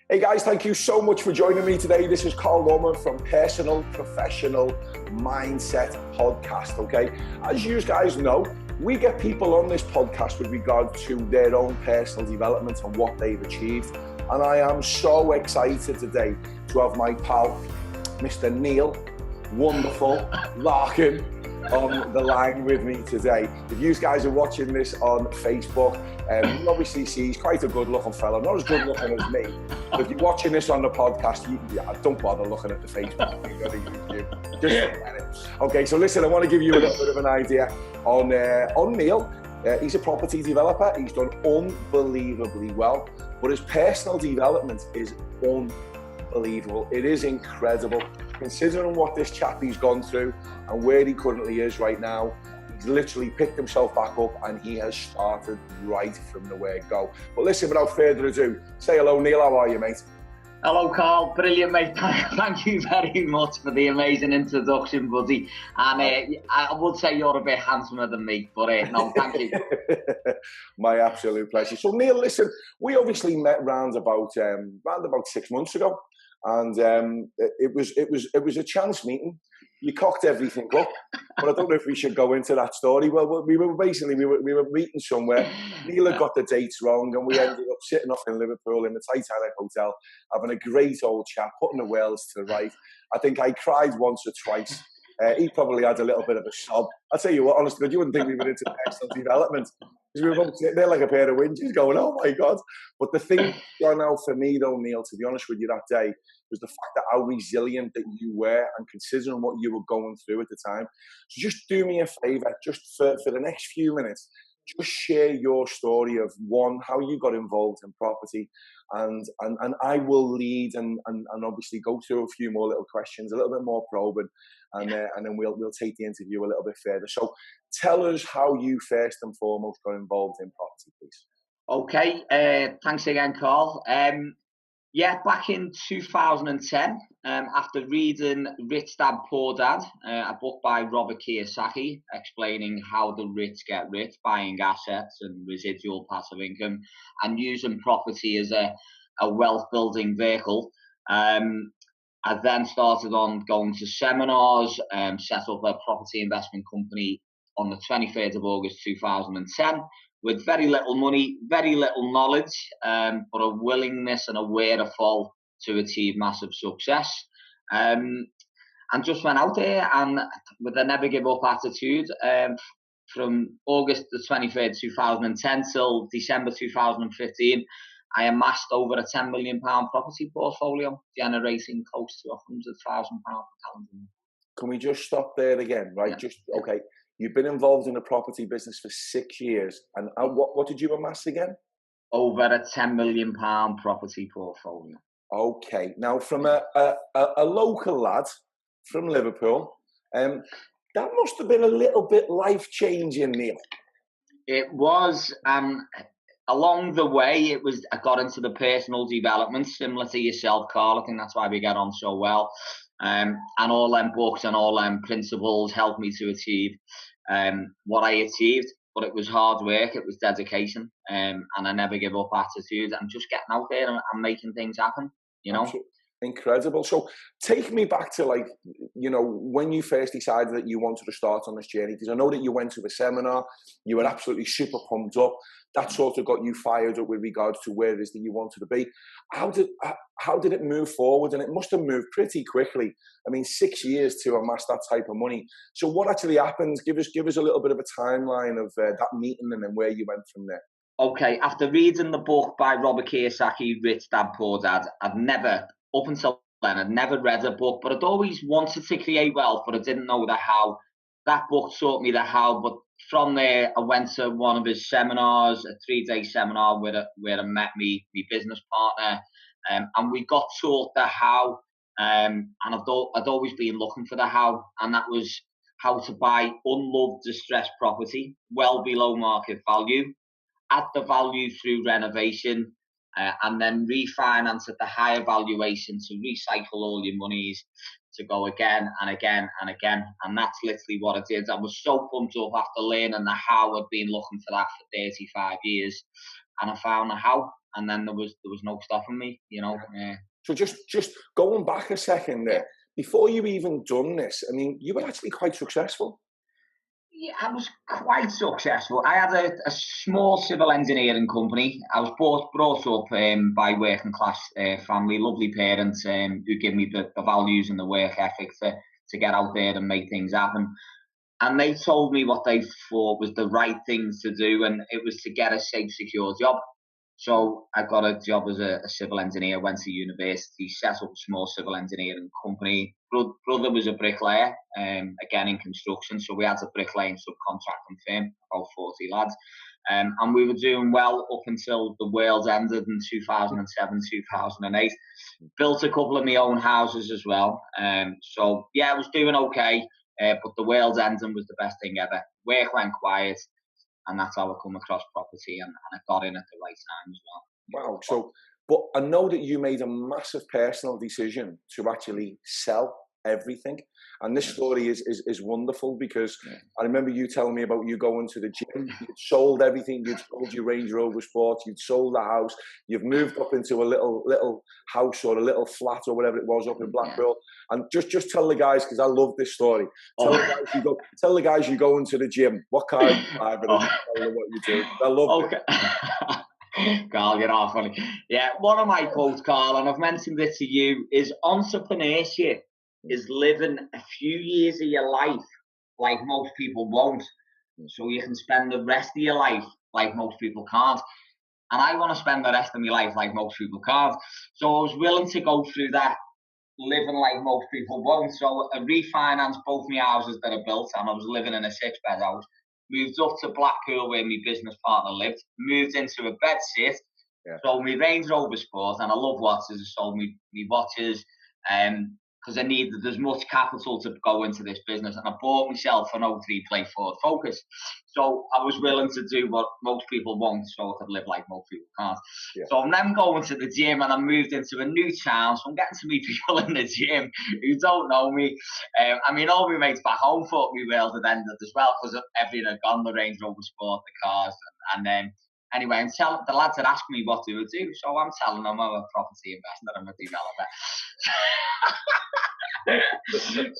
Hey guys, thank you so much for joining me today. This is Carl Norman from Personal Professional Mindset Podcast, okay? As you guys know, we get people on this podcast with regard to their own personal development and what they've achieved. And I am so excited today to have my pal, Mr. Neil, wonderful, Larkin, on the line with me today. If you guys are watching this on Facebook, you obviously see he's quite a good-looking fellow, not as good-looking as me. But if you're watching this on the podcast, don't bother looking at the Facebook. You got to YouTube. Just forget it. Okay, so listen, I want to give you a little bit of an idea on Neil. He's a property developer. He's done unbelievably well, but his personal development is unbelievable. It is incredible. Considering what this chappie's gone through and where he currently is right now, he's literally picked himself back up and he has started right from the word go. But listen, without further ado, say hello, Neil. How are you, mate? Hello, Carl. Brilliant, mate. Thank you very much for the amazing introduction, buddy. And I would say you're a bit handsomer than me, but no, thank you. My absolute pleasure. So, Neil, listen, we obviously met round about 6 months ago. And it was a chance meeting. You cocked everything up, but I don't know if we should go into that story. Well, we were meeting somewhere. Neil had got the dates wrong, and we ended up sitting off in Liverpool in the Titanic Hotel, having a great old chat, putting the worlds to right. I think I cried once or twice. He probably had a little bit of a sob. I'll tell you what, honestly, you wouldn't think we were into personal development. We were both sitting there like a pair of whinges going, oh my God. But the thing gone out for me though, Neil, to be honest with you that day, was the fact that how resilient that you were and considering what you were going through at the time. So just do me a favour, just for the next few minutes, just share your story of one, how you got involved in property, and I will lead and obviously go through a few more little questions, a little bit more probing, and then we'll take the interview a little bit further. So tell us how you first and foremost got involved in property, please. Okay, thanks again, Carl. Back in 2010, after reading Rich Dad Poor Dad, a book by Robert Kiyosaki explaining how the rich get rich, buying assets and residual passive income, and using property as a wealth building vehicle, I then started on going to seminars, set up a property investment company on the 23rd of August 2010. With very little money, very little knowledge, but a willingness and a wherewithal to achieve massive success. And just went out there and with a never give up attitude, from August the 23rd, 2010 till December 2015, I amassed over a £10 million property portfolio, generating close to £100,000 per calendar month. Can we just stop there again, right? Yeah. Okay. You've been involved in the property business for 6 years, and what did you amass again? Over a £10 million property portfolio. Okay, now from a local lad from Liverpool, that must have been a little bit life-changing, Neil. It was, along the way, I got into the personal development, similar to yourself, Carl. I think that's why we get on so well. And all them books and all them principles helped me to achieve what I achieved. But it was hard work, it was dedication, and a never give up attitude, and just getting out there and making things happen, you know. Absolutely. Incredible. So take me back to, like, you know, when you first decided that you wanted to start on this journey, because I know that you went to a seminar, you were absolutely super pumped up. That sort of got you fired up with regards to where it is that you wanted to be. How did it move forward? And it must have moved pretty quickly. I mean, 6 years to amass that type of money. So what actually happened? Give us a little bit of a timeline of that meeting and then where you went from there. Okay, after reading the book by Robert Kiyosaki, Rich Dad Poor Dad, up until then, I'd never read a book, but I'd always wanted to create wealth, but I didn't know the how. That book taught me the how, but from there, I went to one of his seminars, a 3-day seminar where I met my business partner, and we got taught the how, and I'd always been looking for the how, and that was how to buy unloved, distressed property, well below market value, add the value through renovation, and then refinance at the higher valuation to recycle all your monies to go again and again and again. And that's literally what I did. I was so pumped up after learning the how. I'd been looking for that for 35 years. And I found the how. and then there was no stopping me, you know. So just going back a second there, before you even done this, I mean, you were actually quite successful. Yeah, I was quite successful. I had a small civil engineering company. I was brought up by working class family, lovely parents who give me the values and the work ethic to get out there and make things happen. And they told me what they thought was the right thing to do, and it was to get a safe, secure job. So I got a job as a civil engineer, went to university, set up a small civil engineering company. Brother was a bricklayer, again in construction. So we had a bricklaying subcontracting firm, about 40 lads. And we were doing well up until the world ended in 2007, 2008. Built a couple of my own houses as well. So yeah, I was doing okay. But the world's ending was the best thing ever. Work went quiet. And that's how I come across property, and I got in at the right time as well. Wow. So, but I know that you made a massive personal decision to actually sell everything. And this story is wonderful because I remember you telling me about you going to the gym, you'd sold everything, you'd sold your Range Rover Sport, you'd sold the house, you've moved up into a little house or a little flat or whatever it was up in Blackpool. And just tell the guys, because I love this story. Tell the guys you go into the gym, what car you drive, and tell them what you do. I love it. Carl, you're all funny. Yeah, one of my quotes, Carl, and I've mentioned it to you, is entrepreneurship is living a few years of your life like most people won't. So you can spend the rest of your life like most people can't. And I want to spend the rest of my life like most people can't. So I was willing to go through that living like most people won't. So I refinanced both my houses that I built, and I was living in a 6-bed house. Moved up to Blackpool where my business partner lived. Moved into a bed sit. Sold my Range Rover Sport, and I love watches. I sold me watches. Because I needed as much capital to go into this business, and I bought myself an 03 Play Ford Focus. So I was willing to do what most people won't, so I could live like most people can't. So I'm then going to the gym, and I moved into a new town, so I'm getting to meet people in the gym who don't know me. I mean, all my mates back home thought my world had ended as well, because everything had gone, the Range Rover Sport, the cars, and then anyway, I'm telling the lads had asked me what they would do, so I'm telling them I'm a property investor, I'm a developer.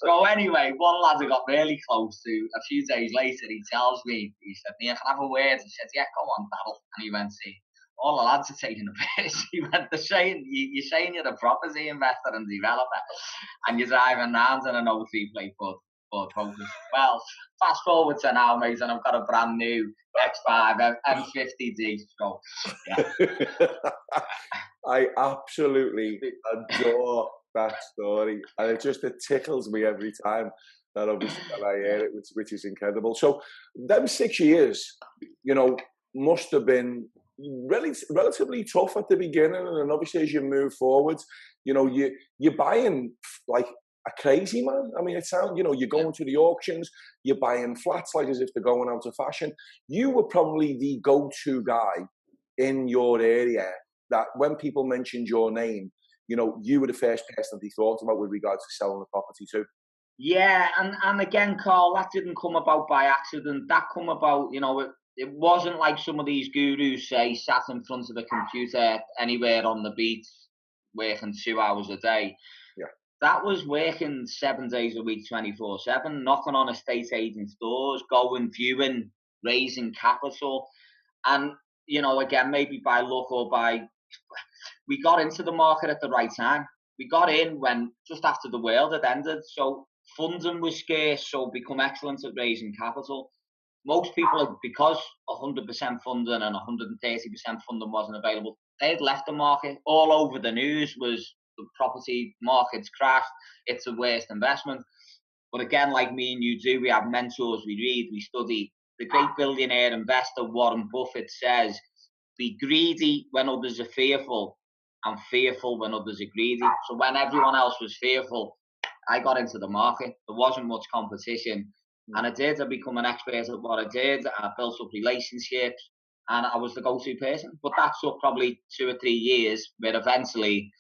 So anyway, one lad I got really close to, a few days later, he tells me, he said, "Can I have a word?" I said, "Yeah, go on, Daryl." And he went, "See, all the lads are taking the piss." He went, "You're saying you're a property investor and developer, and you're driving around in an 03 Play Ford Focus." Well, fast forward to now, mate, and I've got a brand new X5 M50D. So, yeah. I absolutely adore that story, and it tickles me every time that I hear it, which is incredible. So them 6 years, must have been relatively tough at the beginning, and obviously as you move forward, you're buying like a crazy man. I mean, it sounds, you're going to the auctions, you're buying flats like as if they're going out of fashion. You were probably the go-to guy in your area that when people mentioned your name, you were the first person they thought about with regards to selling the property too. Yeah, and again, Carl, that didn't come about by accident. That come about, it wasn't like some of these gurus say, sat in front of the computer anywhere on the beach, working 2 hours a day. Yeah. That was working 7 days a week, 24/7, knocking on estate agents' doors, going, viewing, raising capital. And, again, maybe by luck or we got into the market at the right time. We got in when just after the world had ended. So funding was scarce, so become excellent at raising capital. Most people, because 100% funding and 130% funding wasn't available, they'd left the market. All over the news was the property market's crashed. It's the worst investment. But again, like me and you do, we have mentors, we read, we study. The great billionaire investor Warren Buffett says, "Be greedy when others are fearful, and fearful when others are greedy." So when everyone else was fearful, I got into the market. There wasn't much competition. And I did. I become an expert at what I did. I built up relationships, and I was the go-to person. But that took probably 2 or 3 years, where eventually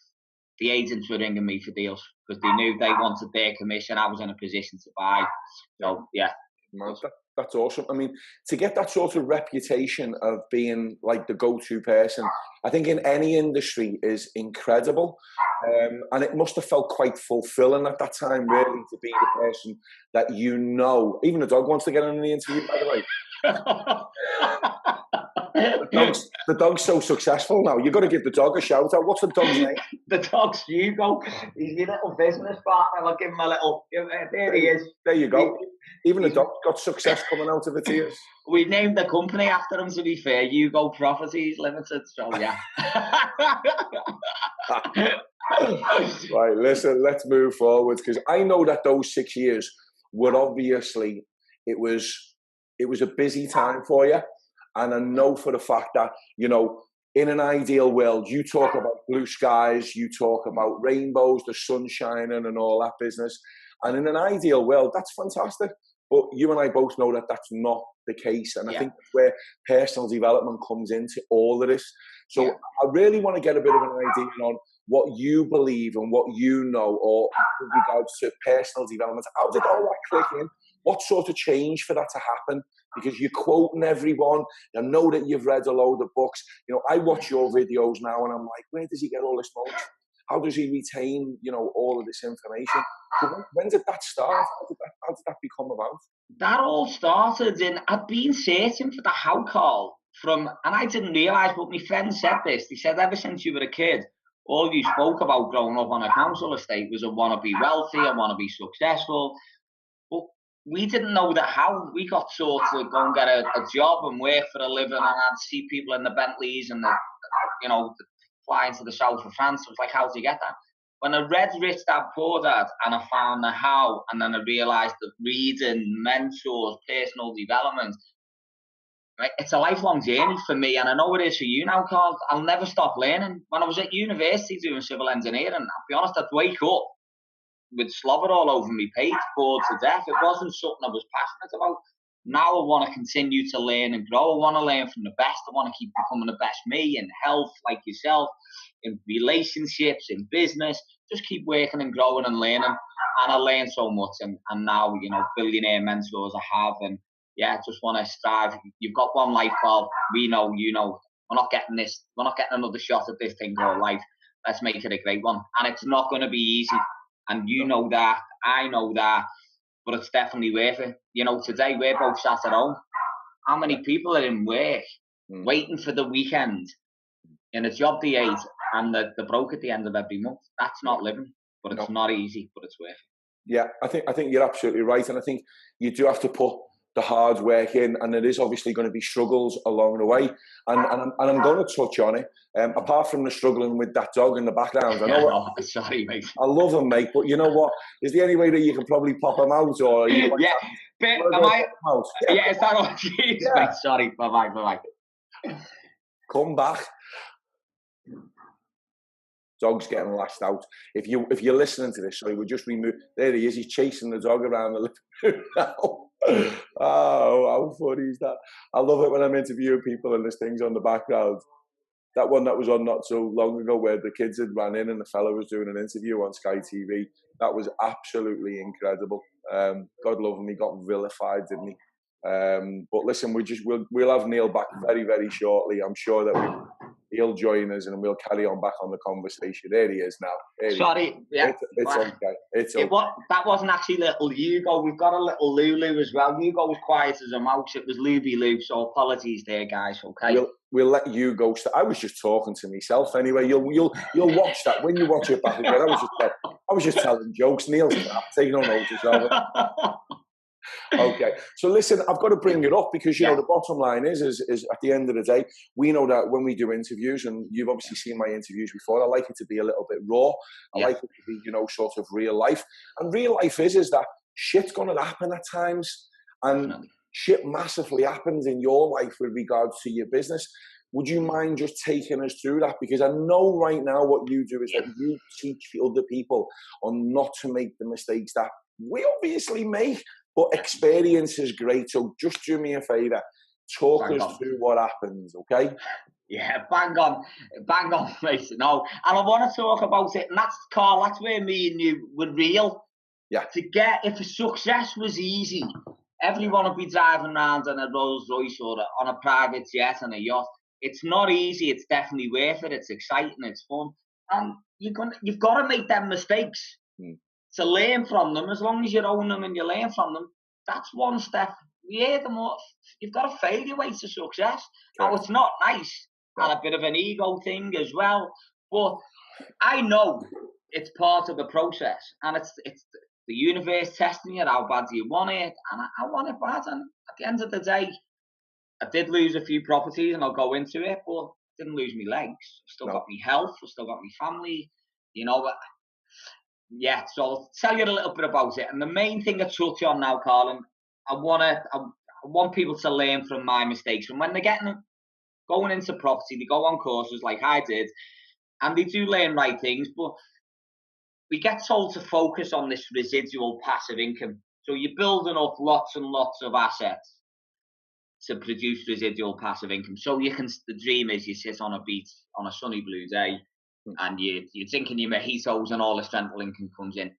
the agents were ringing me for deals because they knew they wanted their commission. I was in a position to buy. So, yeah. That's awesome. I mean, to get that sort of reputation of being like the go-to person, I think in any industry is incredible. And it must have felt quite fulfilling at that time, really, to be the person that you know. Even the dog wants to get on the interview, by the way. The dog's so successful now. You've got to give the dog a shout out. What's the dog's name? The dog's Hugo. He's your little business partner. I'll give him a little. There he is. There you go. Even the dog got success coming out of its ears. We named the company after him, to be fair. Hugo Properties Limited. So, yeah. Right, listen, let's move forward, because I know that those 6 years were obviously, it was a busy time for you. And I know for the fact that, you know, in an ideal world, you talk about blue skies, you talk about rainbows, the sun shining and all that business. And in an ideal world, that's fantastic. But you and I both know that that's not the case. And I think that's where personal development comes into all of this. So I really want to get a bit of an idea on what you believe and what you know, or with regards to personal development. How did all that click in? What sort of change for that to happen? Because you're quoting everyone. I know that you've read a load of books. You know, I watch your videos now and I'm like, where does he get all this knowledge? How does he retain, you know, all of this information? So when did that start? How did that become about? That all started in, I'd been searching for the how call and I didn't realise, but my friend said this. He said, ever since you were a kid, all you spoke about growing up on a council estate was I want to be wealthy, I want to be successful. But we didn't know that how. We got taught to go and get a job and work for a living, and I'd see people in the Bentleys and flying to the south of France. It was like, how do you get that? When I read Rich Dad Poor Dad and I found the how, and then I realised that reading, mentors, personal development, right, it's a lifelong journey for me, and I know it is for you now, Carl. I'll never stop learning. When I was at university doing civil engineering, I'll be honest, I'd wake up with slobber all over me page, bored to death. It wasn't something I was passionate about. Now I want to continue to learn and grow. I want to learn from the best. I want to keep becoming the best me in health, like yourself, in relationships, in business. Just keep working and growing and learning. And I learned so much. And now, you know, billionaire mentors I have. And yeah, I just want to strive. You've got one life, Paul. We know, you know, we're not getting another shot at this thing called life. Let's make it a great one. And it's not going to be easy. And you know that, I know that, but it's definitely worth it. You know, today we're both sat at home. How many people are in work, waiting for the weekend, in a job they hate, and the broke at the end of every month? That's not living, but it's not easy, but it's worth it. Yeah, I think you're absolutely right. And I think you do have to put the hard work in, and there is obviously going to be struggles along the way. And I'm going to touch on it. Apart from the struggling with that dog in the background, I know. Sorry, mate. I love him, mate. But you know what? Is there any way that you can probably pop him out, or Yeah, is that all? Jeez, mate. Sorry, bye. Come back. Dog's getting lashed out. If you're listening to this, sorry, we'll just remove. There he is. He's chasing the dog around the living room now. Oh, how funny is that? I love it when I'm interviewing people and there's things on the background. That one that was on not so long ago where the kids had ran in and the fella was doing an interview on Sky TV. That was absolutely incredible. God love him. He got vilified, didn't he? But listen, we'll have Neil back very, very shortly. I'm sure that he'll join us and we'll carry on back on the conversation. There he is now. Sorry, yeah. It's okay. It's okay. That wasn't actually little Hugo. We've got a little Lulu as well. Hugo was quiet as a mouse. It was Luby Lou. So apologies there, guys. Okay. We'll let you go. I was just talking to myself anyway. You'll watch that when you watch it back again. I was just telling jokes. Neil's taking no notice of it. Okay, so listen, I've got to bring it up because you know the bottom line is at the end of the day, we know that when we do interviews, and you've obviously seen my interviews before, I like it to be a little bit raw. I like it to be, you know, sort of real life. And real life is that shit's gonna happen at times, and shit massively happens in your life with regards to your business. Would you mind just taking us through that? Because I know right now what you do is that you teach the other people on not to make the mistakes that we obviously make. But experience is great, so just do me a favour. Talk us through what happens, okay? Yeah, bang on, mate. No, and I want to talk about it, and that's, Carl, that's where me and you were real. Yeah. If success was easy, Everyone will be driving around in a Rolls Royce or on a private jet and a yacht. It's not easy. It's definitely worth it. It's exciting. It's fun. And you've got to make them mistakes to learn from them. As long as you own them and you learn from them, that's one step. Yeah, the more you've got to fail your way to success. Now, it's not nice and a bit of an ego thing as well. But I know it's part of the process, and it's the universe testing you. How bad do you want it? And I want it bad. And at the end of the day, I did lose a few properties, and I'll go into it, but I didn't lose my legs. I still got my health. I still got my family. You know, yeah. So I'll tell you a little bit about it. And the main thing I touch on now, Colin, I want people to learn from my mistakes. And when they're going into property, they go on courses like I did, and they do learn right things, but we get told to focus on this residual passive income. So you're building up lots and lots of assets to produce residual passive income. So the dream is you sit on a beach on a sunny blue day and you're drinking your mojitos and all this rental income comes in.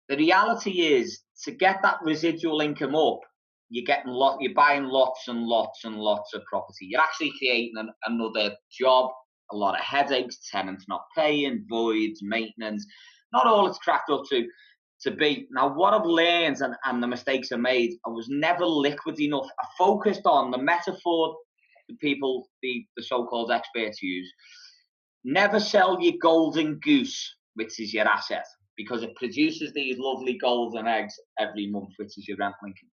The reality is, to get that residual income up, you're buying lots and lots and lots of property. You're actually creating another job, a lot of headaches, tenants not paying, voids, maintenance, not all it's cracked up to be. Now, what I've learned and the mistakes I made, I was never liquid enough. I focused on the metaphor the people, the so-called experts use. Never sell your golden goose, which is your asset, because it produces these lovely golden eggs every month, which is your rental income.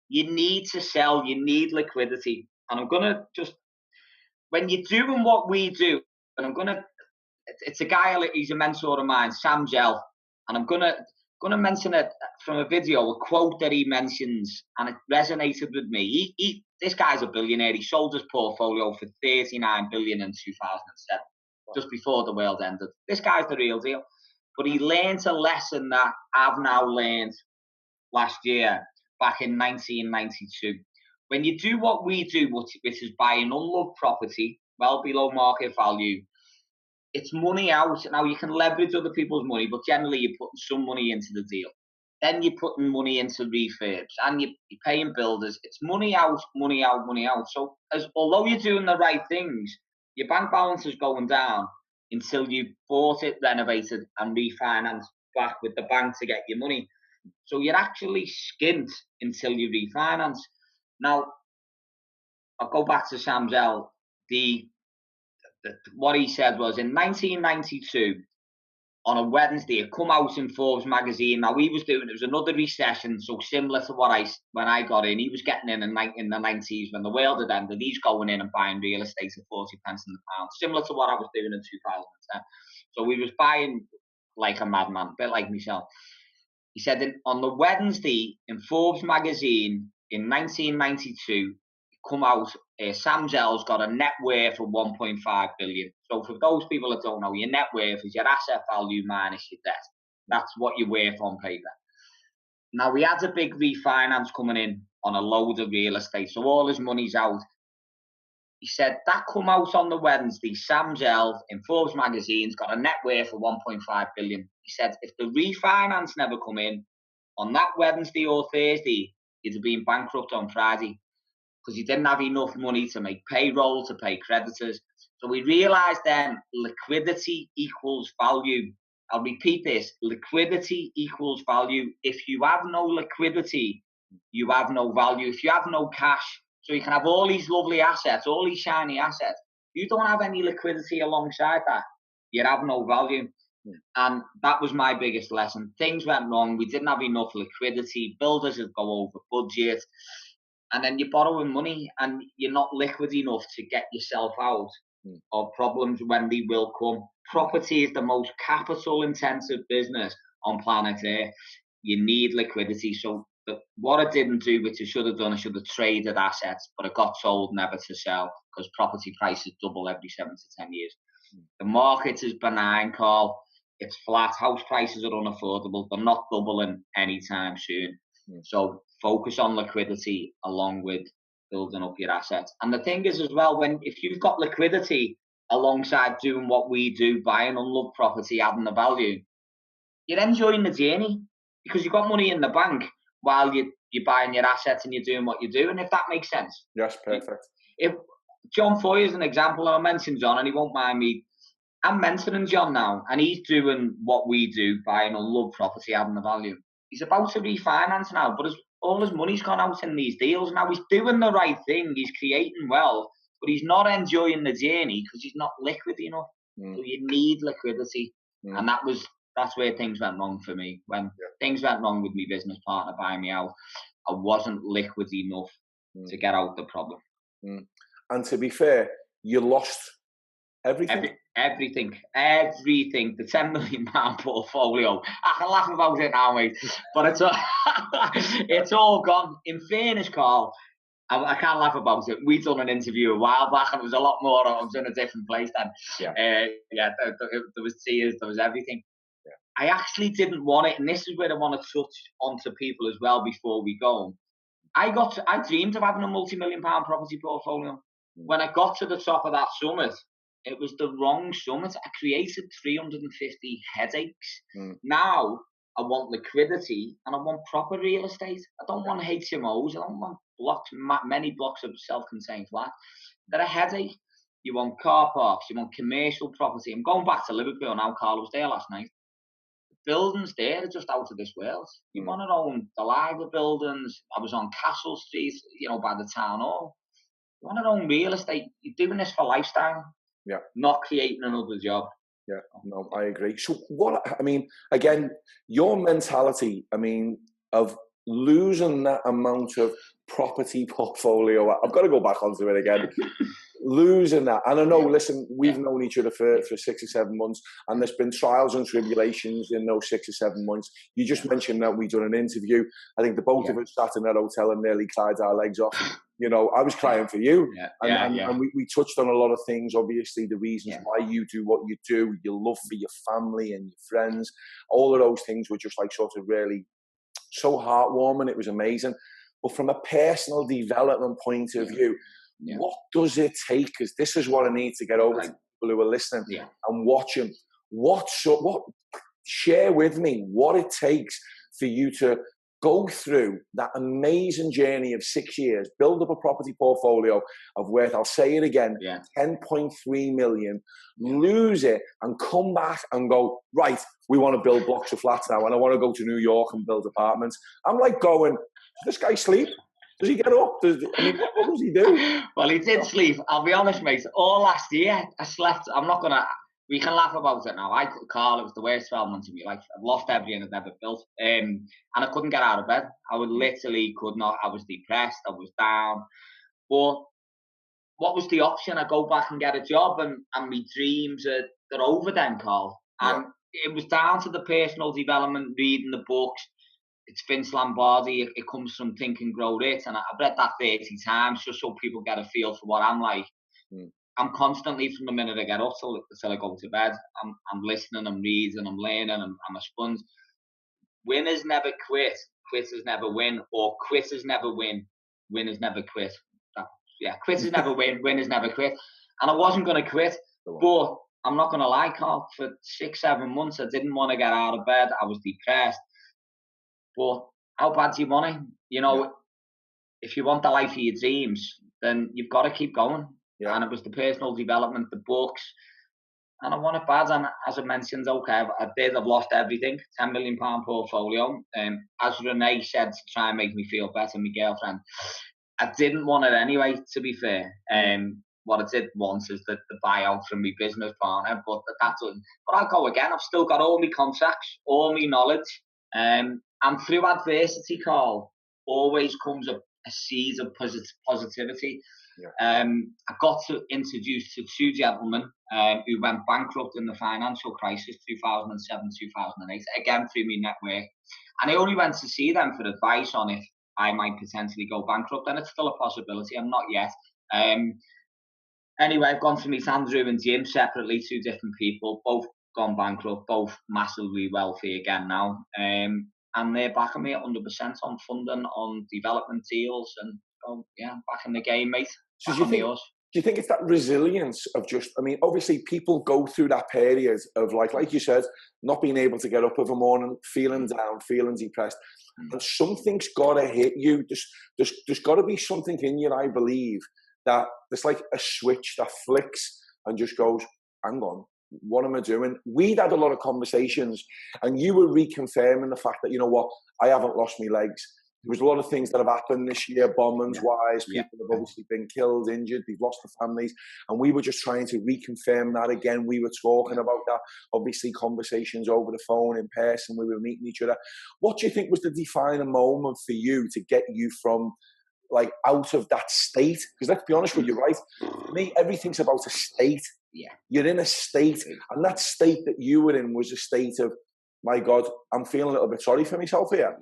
You need to sell, you need liquidity. And I'm going to when you're doing what we do, and it's a guy, he's a mentor of mine, Sam Gell, and I'm going to mention it from a video, a quote that he mentions, and it resonated with me. This guy's a billionaire. He sold his portfolio for $39 billion in 2007, just before the world ended. This guy's the real deal. But he learned a lesson that I've now learned last year, back in 1992. When you do what we do, which is buy an unloved property, well below market value, it's money out. Now, you can leverage other people's money, but generally you're putting some money into the deal. Then you're putting money into refurbs, and you're paying builders. It's money out, money out, money out. So although you're doing the right things, your bank balance is going down until you bought it, renovated, and refinanced back with the bank to get your money. So you're actually skint until you refinance. Now, I'll go back to Sam Gell. What he said was, in 1992, on a Wednesday, it come out in Forbes magazine. Now, it was another recession, so similar to when I got in. He was getting in the 90s when the world had ended. He's going in and buying real estate at 40 pence in the pound, similar to what I was doing in 2010. So he was buying like a madman, a bit like myself. He said on the Wednesday in Forbes magazine in 1992, come out, Sam Gell's got a net worth of 1.5 billion. So for those people that don't know, your net worth is your asset value minus your debt. That's what you're worth on paper. Now, we had a big refinance coming in on a load of real estate, so all his money's out. He said that come out on the Wednesday, Sam Gell in Forbes magazine's got a net worth of 1.5 billion. He said if the refinance never come in on that Wednesday or Thursday, he'd have been bankrupt on Friday, because he didn't have enough money to make payroll, to pay creditors. So we realised then liquidity equals value. I'll repeat this, liquidity equals value. If you have no liquidity, you have no value. If you have no cash, so you can have all these lovely assets, all these shiny assets, you don't have any liquidity alongside that, you have no value. And that was my biggest lesson. Things went wrong. We didn't have enough liquidity. Builders would go over budget. And then you're borrowing money and you're not liquid enough to get yourself out of problems when they will come. Property is the most capital intensive business on planet Earth. You need liquidity. So what I didn't do, which I should have done, I should have traded assets, but I got told never to sell because property prices double every 7 to 10 years. The market is benign, Carl. It's flat. House prices are unaffordable. They're not doubling anytime soon. So focus on liquidity along with building up your assets. And the thing is as well, if you've got liquidity alongside doing what we do, buying unloved property, adding the value, you're enjoying the journey because you've got money in the bank. while you're buying your assets and you're doing what you're doing, if that makes sense. Yes, perfect. If John Foy is an example, and I mentioned John, and he won't mind me. I'm mentoring John now, and he's doing what we do, buying unloved property, adding the value. He's about to refinance now, but all his money's gone out in these deals. Now he's doing the right thing, he's creating wealth, but he's not enjoying the journey because he's not liquid enough. So you need liquidity, and that's where things went wrong for me. When things went wrong with my business partner buying me out, I wasn't liquid enough to get out the problem. And to be fair, you lost everything. Everything. The £10 million portfolio. I can laugh about it now, mate. But it's all gone. In fairness, Carl, I can't laugh about it. We done an interview a while back, and it was a lot more. I was in a different place then. There was tears. There was everything. I actually didn't want it, and this is where I want to touch onto people as well before we go. I dreamed of having a multi-million-pound property portfolio. When I got to the top of that summit, it was the wrong summit. I created 350 headaches. Now I want liquidity and I want proper real estate. I don't want HMOs. I don't want many blocks of self-contained flats. They're a headache. You want car parks. You want commercial property. I'm going back to Liverpool now, Carl. I was there last night. The buildings there are just out of this world. You want to own the Liger buildings. I was on Castle Street, by the town hall. You want to own real estate. You're doing this for lifestyle. Yeah. Not creating another job. Yeah, no, I agree. So again, your mentality, of losing that amount of property portfolio, I've got to go back onto it again. Losing that. And I know, listen, we've known each other for 6 or 7 months, and there's been trials and tribulations in those 6 or 7 months. You just mentioned that we've done an interview. I think the both of us sat in that hotel and nearly cried our legs off. I was crying for you. And we touched on a lot of things, obviously, the reasons why you do what you do, your love for your family and your friends. All of those things were just sort of really so heartwarming. It was amazing. But from a personal development point of view, what does it take? Because this is what I need to get over to people who are listening and watching. Share with me what it takes for you to go through that amazing journey of 6 years, build up a property portfolio of worth, I'll say it again, 10.3 million, lose it and come back and go, right, we want to build blocks of flats now and I want to go to New York and build apartments. I'm like going, does this guy sleep? Does he get up? What does he do? Well, he did sleep. I'll be honest, mate. All last year, I slept. We can laugh about it now. Carl, it was the worst 12 months of my life. I've lost everything I've ever built. And I couldn't get out of bed. I could not. I was depressed. I was down. But what was the option? I go back and get a job, and my dreams they're over then, Carl. And it was down to the personal development, reading the books. It's Vince Lombardi. It comes from Think and Grow Rich, and I've read that 30 times just so people get a feel for what I'm like. I'm constantly, from the minute I get up till I go to bed, I'm listening, I'm reading, I'm learning, I'm a sponge. Winners never quit, quitters never win, or quitters never win, winners never quit. Quitters never win, winners never quit. And I wasn't going to quit, but I'm not going to lie, Carl, for 6-7 months, I didn't want to get out of bed. I was depressed. But how bad do you want it? If you want the life of your dreams, then you've got to keep going. Yeah. And it was the personal development, the books, and I want it bad. And as I mentioned, I've lost everything. £10 million portfolio. As Renee said, to try and make me feel better, my girlfriend, I didn't want it anyway, to be fair. What I did want is the buyout from my business partner, but I'll go again. I've still got all my contacts, all my knowledge. And through adversity, Carl, always comes a seed of positivity. I got introduced to 2 gentlemen who went bankrupt in the financial crisis, 2007, 2008, again through my network. And I only went to see them for advice on if I might potentially go bankrupt, and it's still a possibility. I'm not yet. Anyway, I've gone to meet Andrew and Jim separately, 2 different people, both gone bankrupt, both massively wealthy again now. And they're backing me 100% on funding, on development deals, and back in the game, mate. So do you think it's that resilience of just, I mean, obviously people go through that period of like you said, not being able to get up every morning, feeling down, feeling depressed. And something's got to hit you. There's got to be something in you, I believe, that there's like a switch that flicks and just goes, hang on, what am I doing? We'd had a lot of conversations and you were reconfirming the fact that, you know what, I haven't lost my legs. There was a lot of things that have happened this year, bombings-wise. People have obviously been killed, injured, they've lost their families. And we were just trying to reconfirm that again. We were talking about that, obviously conversations over the phone, in person, we were meeting each other. What do you think was the defining moment for you to get you from, like, out of that state? Because let's be honest with you, right? For me, everything's about a state. Yeah. You're in a state, and that state that you were in was a state of, my God, I'm feeling a little bit sorry for myself here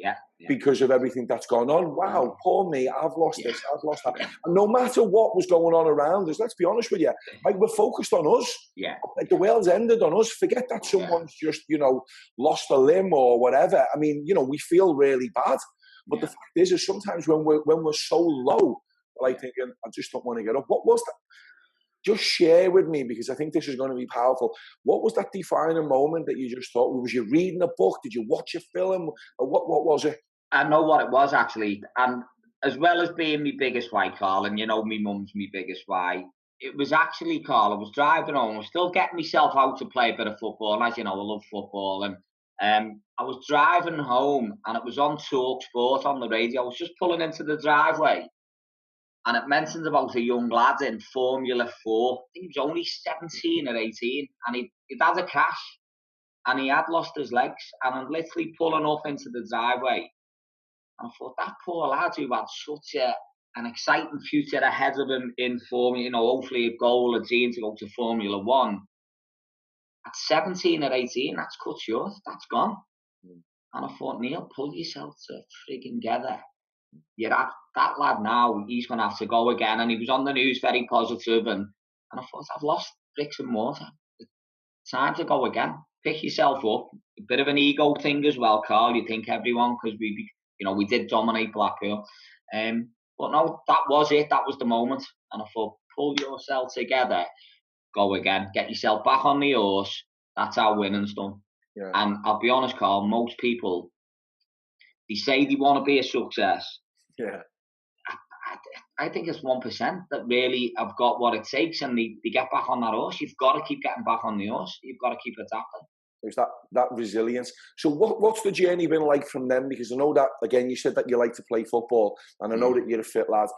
because of everything that's gone on. Wow, poor me, I've lost this, I've lost that. And no matter what was going on around us, let's be honest with you, like, we're focused on us. Yeah. Like, the world's ended on us. Forget that someone's just, you know, lost a limb or whatever. I mean, you know, we feel really bad. But the fact is sometimes when we're so low, we're like thinking, I just don't want to get up. What was that? Just share with me, because I think this is going to be powerful. What was that defining moment that you just thought? Was you reading a book? Did you watch a film? Or what was it? I know what it was, actually. And as well as being my biggest why, Carl, and you know, my mum's my biggest why, it was actually, Carl, I was driving home, I was still getting myself out to play a bit of football. And as you know, I love football. And I was driving home and it was on Talk Sport on the radio. I was just pulling into the driveway. And it mentions about a young lad in Formula 4. I think he was only 17 or 18. And he'd had a crash. And he had lost his legs. And I'm literally pulling up into the driveway. And I thought, that poor lad who had such an exciting future ahead of him in Formula, you know, hopefully a goal, a dream to go to Formula 1. At 17 or 18, that's cut short. That's gone. And I thought, Neil, pull yourself to frigging together. Yeah, that lad now, he's going to have to go again. And he was on the news very positive, and I thought, I've lost bricks and mortar. It's time to go again. Pick yourself up. A bit of an ego thing as well, Carl. You think everyone, because we did dominate Blackpool. But no, that was it. That was the moment. And I thought, pull yourself together, go again, get yourself back on the horse. That's how winning's done. Yeah. And I'll be honest, Carl, most people, they say they want to be a success. Yeah. I think it's 1% that really have got what it takes, and they get back on that horse. You've got to keep getting back on the horse. You've got to keep adapting. There's that resilience. So what's the journey been like from them? Because I know that, again, you said that you like to play football, and I know that you're a fit lad.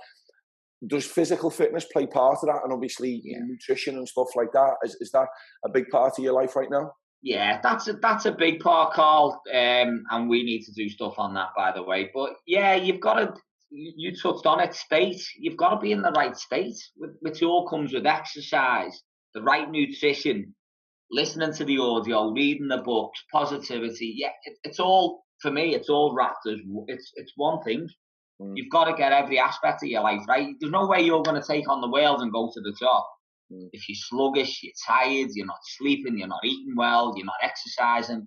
Does physical fitness play part of that? And obviously nutrition and stuff like that. Is that a big part of your life right now? Yeah, that's a big part, Carl. And we need to do stuff on that, by the way. But yeah, you've got to, you touched on it, state. You've got to be in the right state, which all comes with exercise, the right nutrition, listening to the audio, reading the books, positivity. Yeah, it's all, for me, it's all wrapped as, it's one thing. You've got to get every aspect of your life right. There's no way you're going to take on the world and go to the top. If you're sluggish, you're tired, you're not sleeping, you're not eating well, you're not exercising.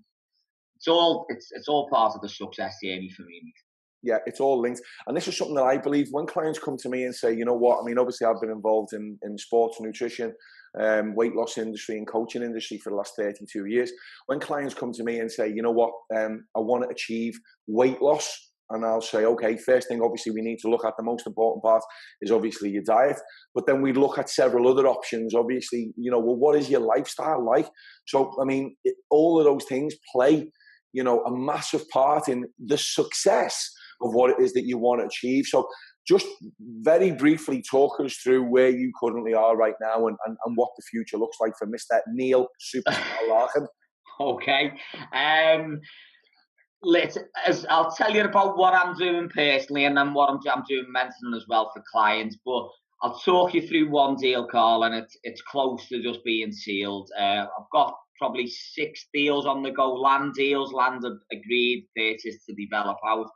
It's all part of the success journey for me. Yeah, it's all linked. And this is something that I believe when clients come to me and say, you know what, I mean, obviously I've been involved in sports, nutrition, weight loss industry and coaching industry for the last 32 years. When clients come to me and say, you know what, I want to achieve weight loss, and I'll say, okay, first thing, obviously, we need to look at, the most important part is obviously your diet. But then we look at several other options. Obviously, you know, well, what is your lifestyle like? So, I mean, all of those things play, you know, a massive part in the success of what it is that you want to achieve. So just very briefly talk us through where you currently are right now and what the future looks like for Mr. Neil Superstar Larkin. Okay. I'll tell you about what I'm doing personally, and then what I'm doing mentally as well for clients. But I'll talk you through one deal, Carl, and it's close to just being sealed. I've got probably 6 deals on the go, land deals, land agreed, purchase to develop out.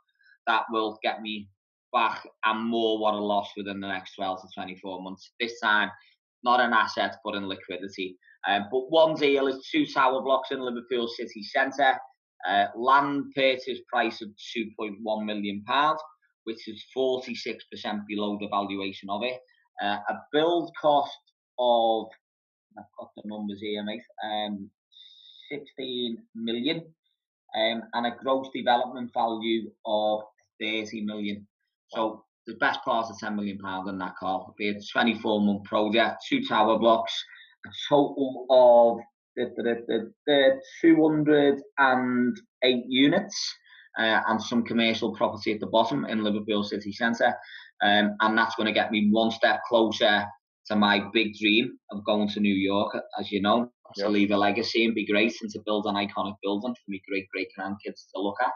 That will get me back and more what I lost within the next 12 to 24 months. This time, not in assets, but in liquidity. But one deal is 2 tower blocks in Liverpool city centre. Land purchase price of £2.1 million, which is 46% below the valuation of it. A build cost of, I've got the numbers here, mate, 16 million, and a gross development value of 30 million. So the best part of £10 million in that car. It'll be a 24-month project, 2 tower blocks, a total of the 208 units, and some commercial property at the bottom in Liverpool city centre. And that's going to get me one step closer to my big dream of going to New York, as you know, to leave a legacy and be great, and to build an iconic building for my great-great-grandkids to look at.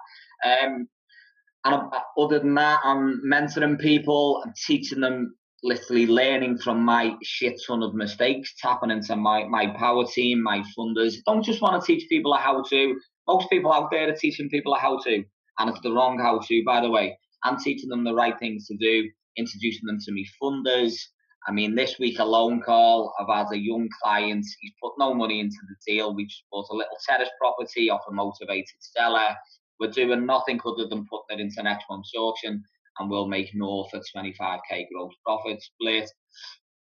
And other than that, I'm mentoring people and teaching them, literally learning from my shit ton of mistakes, tapping into my power team, my funders. Don't just want to teach people a how-to. Most people out there are teaching people a how-to, and it's the wrong how-to, by the way. I'm teaching them the right things to do, introducing them to me funders. I mean, this week alone, Carl, I've had a young client. He's put no money into the deal. We just bought a little terrace property off a motivated seller. We're doing nothing other than putting it into next month's auction, and we'll make north of 25k gross profit split.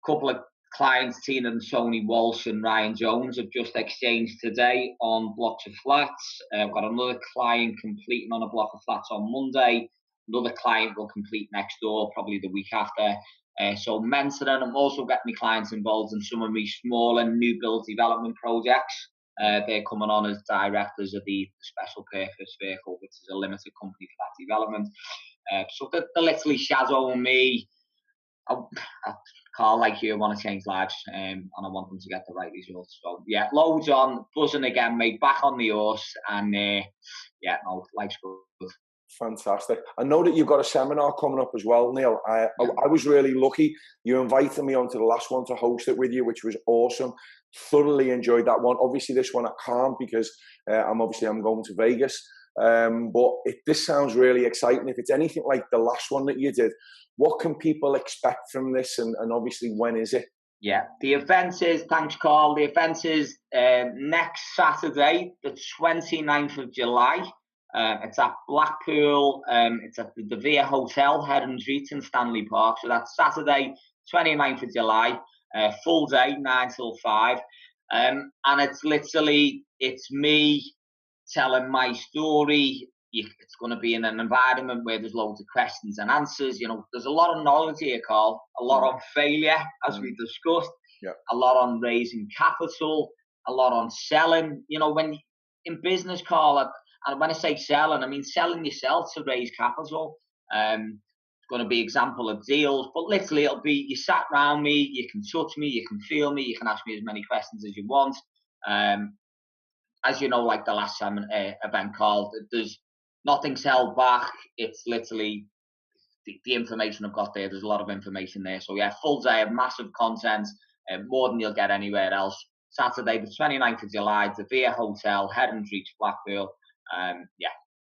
Couple of clients, Tina and Tony Walsh and Ryan Jones, have just exchanged today on blocks of flats. I've got another client completing on a block of flats on Monday. Another client will complete next door, probably the week after. So mentoring, I'm also getting my clients involved in some of my smaller new build development projects. They're coming on as directors of the special purpose vehicle, which is a limited company for that development. So they're literally shadowing me. Carl, like you, I want to change lives, and I want them to get the right results. So yeah, loads on, buzzing again, mate, back on the horse, and life's good. Fantastic. I know that you've got a seminar coming up as well, Neil. I was really lucky. You invited me onto the last one to host it with you, which was awesome. Thoroughly enjoyed that one. Obviously, this one I can't because I'm going to Vegas. But this sounds really exciting. If it's anything like the last one that you did, what can people expect from this? And obviously, when is it? Yeah, the event is, thanks, Carl. The event is next Saturday, the 29th of July. It's at Blackpool. It's at the De Vere Hotel, Heron's Reach in Stanley Park. So that's Saturday, 29th of July, full day, 9 till 5. And it's literally, it's me telling my story. It's going to be in an environment where there's loads of questions and answers. You know, there's a lot of knowledge here, Carl. A lot on failure, as we discussed. Yeah. A lot on raising capital. A lot on selling. You know, when in business, Carl, and when I say selling, I mean selling yourself to raise capital. It's going to be example of deals, but literally it'll be you sat around me, you can touch me, you can feel me, you can ask me as many questions as you want. As you know, like the last event, Carl, there's nothing's held back. It's literally the information I've got there. There's a lot of information there. So yeah, full day of massive content, more than you'll get anywhere else. Saturday, the 29th of July, the Vere Hotel, Heron's Reach, Blackpool.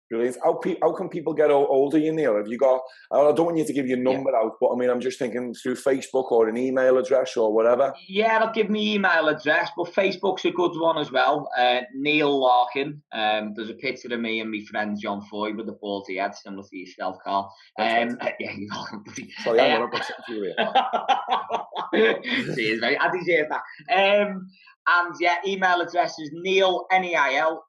Brilliant. How can people get hold of you, Neil? Have you got, I don't want you to give your number out, but I mean, I'm just thinking through Facebook or an email address or whatever. Yeah, I'll give me email address, but Facebook's a good one as well. Neil Larkin. There's a picture of me and my friend John Foy with the ballsy head, similar to yourself, Carl. Sorry, I'm going to put something to you here. Cheers, mate. I deserve that. And yeah, email address is Neil, Neil.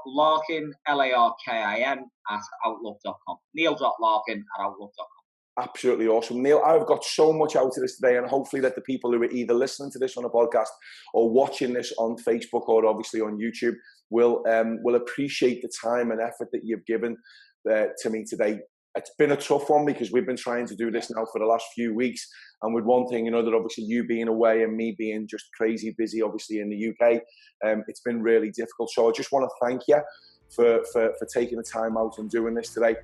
.Larkin, Larkin at outlook.com. Neil.Larkin at outlook.com. Absolutely awesome. Neil, I've got so much out of this today, and hopefully that the people who are either listening to this on a podcast or watching this on Facebook or obviously on YouTube will appreciate the time and effort that you've given to me today. It's been a tough one because we've been trying to do this now for the last few weeks. And with one thing, you know, that obviously you being away and me being just crazy busy, obviously in the UK, it's been really difficult. So I just want to thank you for taking the time out and doing this today.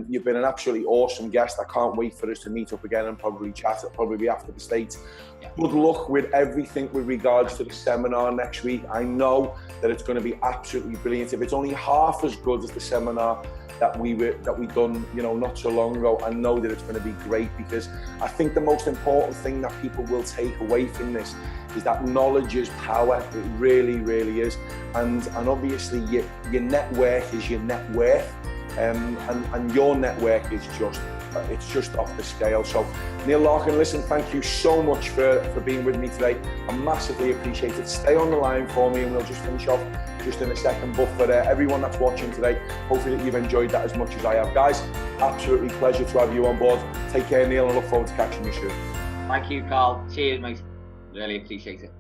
You've been an absolutely awesome guest. I can't wait for us to meet up again and probably chat. It'll probably be after the States. Yeah. Good luck with everything with regards to the seminar next week. I know that it's going to be absolutely brilliant. If it's only half as good as the seminar that we done, you know, not so long ago, I know that it's going to be great, because I think the most important thing that people will take away from this is that knowledge is power. It really, really is. And obviously your network is your net worth, and your network is just it's just off the scale. So Neil Larkin, listen, thank you so much for being with me today. I massively appreciate it. Stay on the line for me and we'll just finish off just in a second. But for everyone that's watching today, hopefully that you've enjoyed that as much as I have. Guys, absolutely pleasure to have you on board. Take care, Neil, and I look forward to catching you soon. Thank you, Carl. Cheers, mate. Really appreciate it.